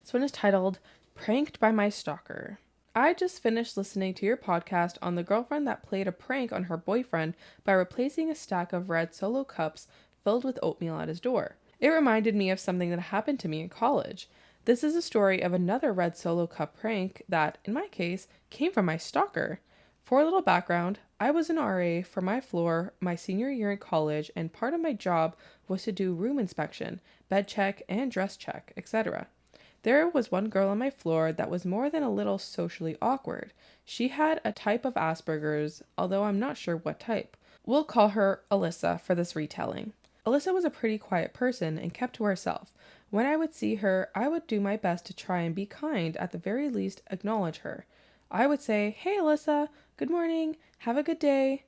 This one is titled Pranked by My Stalker. I just finished listening to your podcast on the girlfriend that played a prank on her boyfriend by replacing a stack of red Solo cups filled with oatmeal at his door. It reminded me of something that happened to me in college. This is a story of another red Solo cup prank that, in my case, came from my stalker. For a little background, I was an RA for my floor my senior year in college, and part of my job was to do room inspection, bed check, and dress check, etc. There was one girl on my floor that was more than a little socially awkward. She had a type of Asperger's, although I'm not sure what type. We'll call her Alyssa for this retelling. Alyssa was a pretty quiet person and kept to herself. When I would see her, I would do my best to try and be kind, at the very least acknowledge her. I would say, "Hey Alyssa, good morning, have a good day."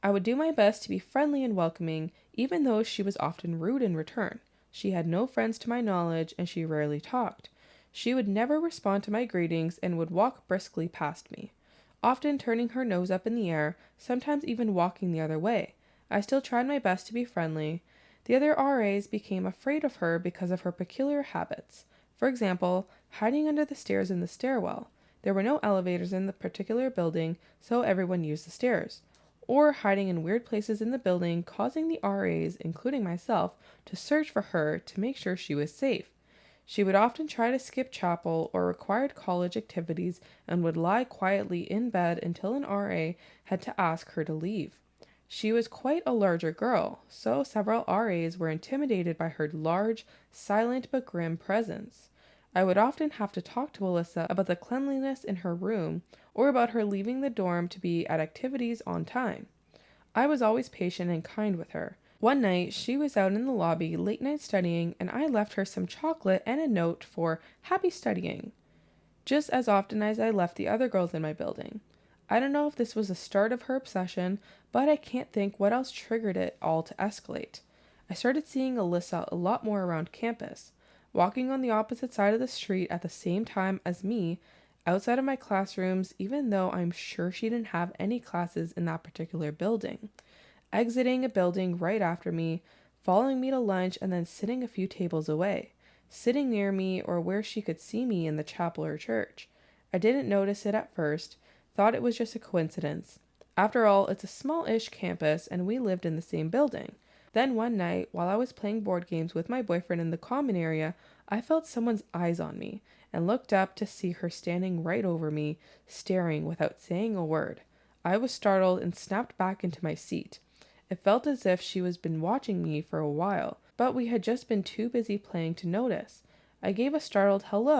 I would do my best to be friendly and welcoming, even though she was often rude in return. She had no friends to my knowledge, and she rarely talked. She would never respond to my greetings and would walk briskly past me, often turning her nose up in the air, sometimes even walking the other way. I still tried my best to be friendly. The other RAs became afraid of her because of her peculiar habits. For example, hiding under the stairs in the stairwell. There were no elevators in the particular building, so everyone used the stairs. Or hiding in weird places in the building, causing the RAs, including myself, to search for her to make sure she was safe. She would often try to skip chapel or required college activities and would lie quietly in bed until an RA had to ask her to leave. She was quite a larger girl, so several RAs were intimidated by her large, silent but grim presence. I would often have to talk to Alyssa about the cleanliness in her room or about her leaving the dorm to be at activities on time. I was always patient and kind with her. One night, she was out in the lobby late night studying, and I left her some chocolate and a note for happy studying, just as often as I left the other girls in my building. I don't know if this was the start of her obsession, but I can't think what else triggered it all to escalate. I started seeing Alyssa a lot more around campus, walking on the opposite side of the street at the same time as me, outside of my classrooms, even though I'm sure she didn't have any classes in that particular building, exiting a building right after me, following me to lunch, and then sitting a few tables away, sitting near me or where she could see me in the chapel or church. I didn't notice it at first, thought it was just a coincidence. After all, it's a small-ish campus and we lived in the same building. Then one night, while I was playing board games with my boyfriend in the common area, I felt someone's eyes on me and looked up to see her standing right over me, staring without saying a word. I was startled and snapped back into my seat. It felt as if she was been watching me for a while, but we had just been too busy playing to notice. I gave a startled hello